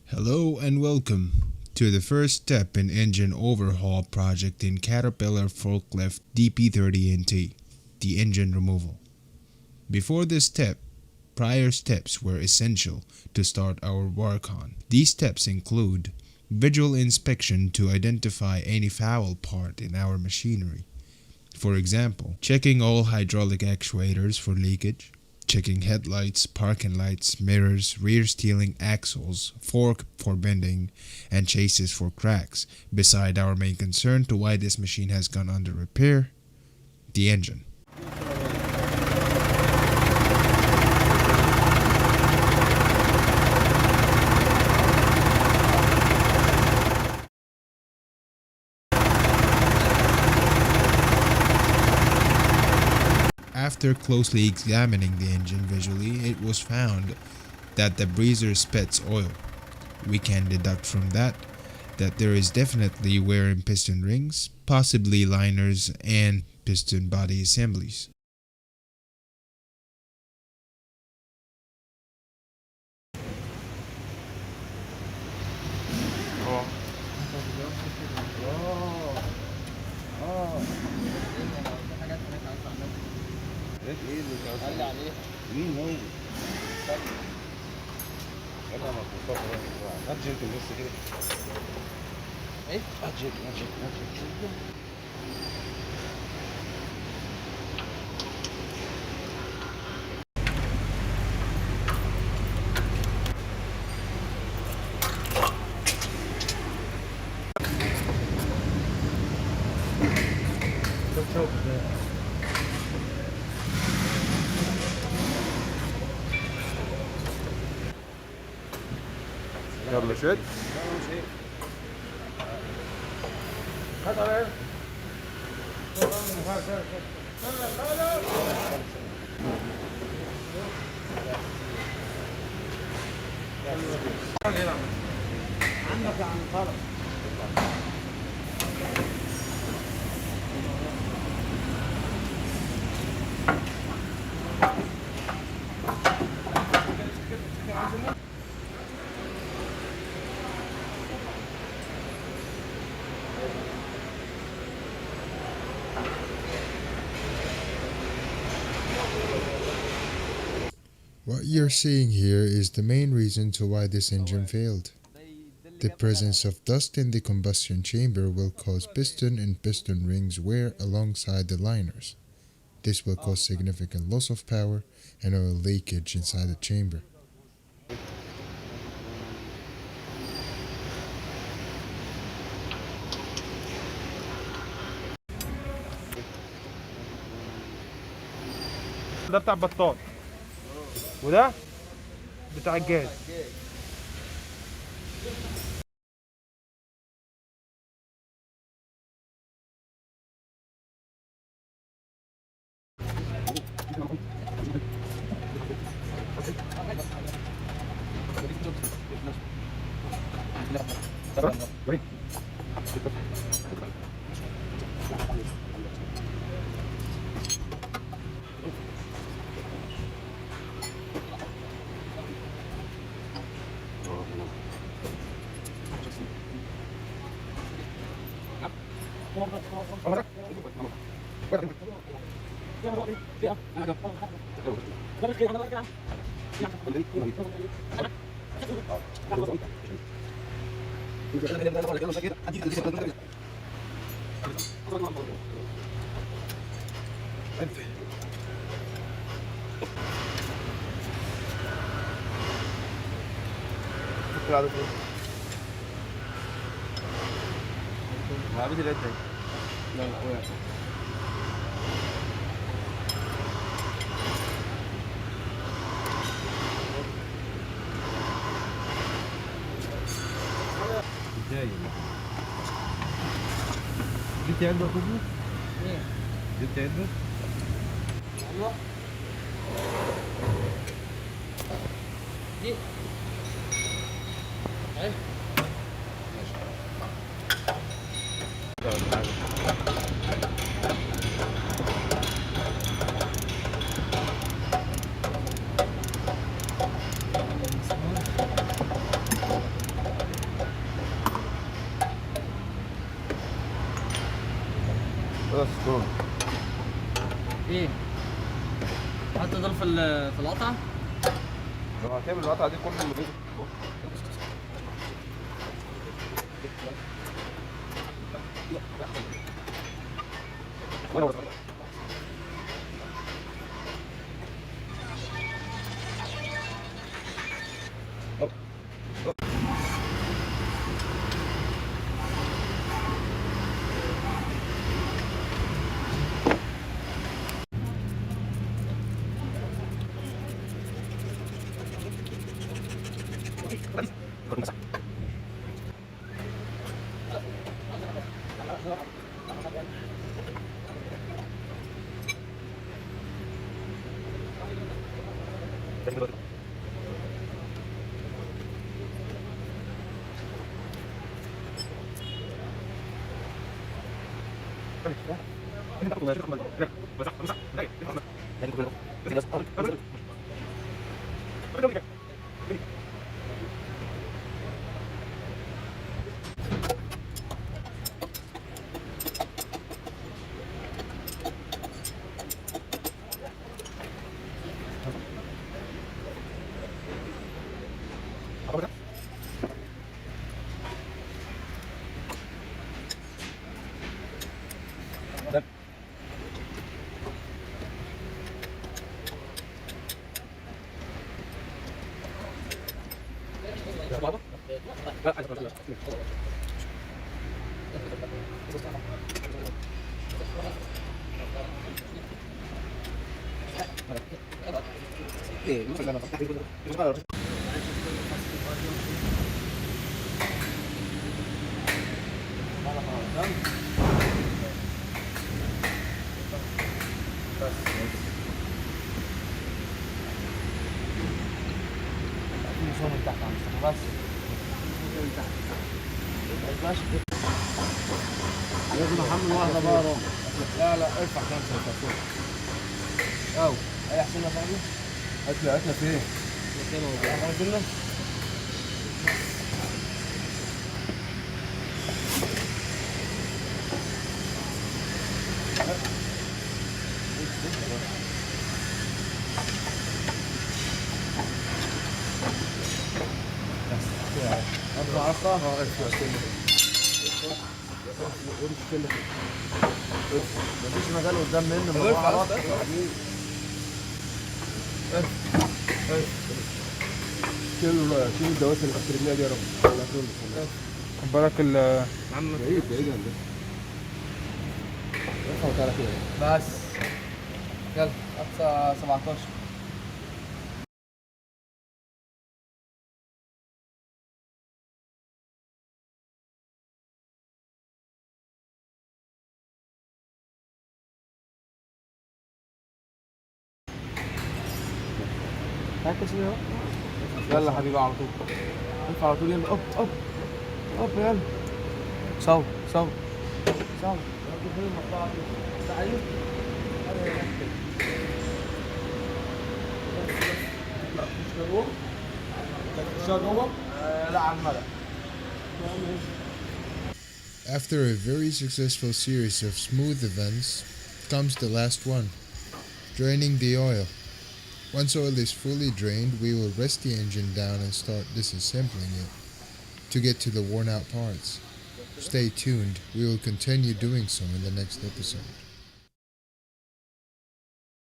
Hello and welcome to the first step in engine overhaul project in Caterpillar Forklift DP30NT, the engine removal. Before this step, prior steps were essential to start our work on. These steps include visual inspection to identify any foul part in our machinery. For example, checking all hydraulic actuators for leakage, checking headlights, parking lights, mirrors, rear steering axles, fork for bending, and chassis for cracks, beside our main concern to why this machine has gone under repair, the engine. After closely examining the engine visually, it was found that the breezer spits oil. We can deduct from that there is definitely wear in piston rings, possibly liners and piston body assemblies. ايه اللي قال عليه؟ مين هو؟ انا مصطفى اجل بس كده. ايه؟ اجل. يلا شد. هات على عندك عن طرف What you're seeing here is the main reason to why this engine failed. The presence of dust in the combustion chamber will cause piston and piston rings wear alongside the liners. This will cause significant loss of power and oil leakage inside the chamber. ده بتاع بطال وده بتاع الجاز. عابد العدة لا اخويا ازاي جبت علبة كله؟ ايه جبت علبة؟ ايوه دي ايه بس دول. ايه؟ حط دول في القطعة؟ لو هتعمل القطعة دي كله اللي لازم احمل واحدة بقى رام. لا ارفع 5 أو أي حسين يا صاحبي؟ هاتنا فين؟ احنا نزلنا؟ ارفع اصلا؟ ارفع مفيش مجال قدام منه. شيل الدواسة اللي تحت رجليها دي يا رب. خد بالك بعيد عندك. ارفع وتعالى كده. بس يلا اقصى 17. ركز فيها اهو. يلا حبيبي على طول. ارفع على طول. يلا اوب اوب اوب. يلا صو صو صو. لا على الملأ. After a very successful series of smooth events comes the last one, draining the oil. Once oil is fully drained, we will rest the engine down and start disassembling it to get to the worn out parts. Stay tuned, we will continue doing so in the next episode.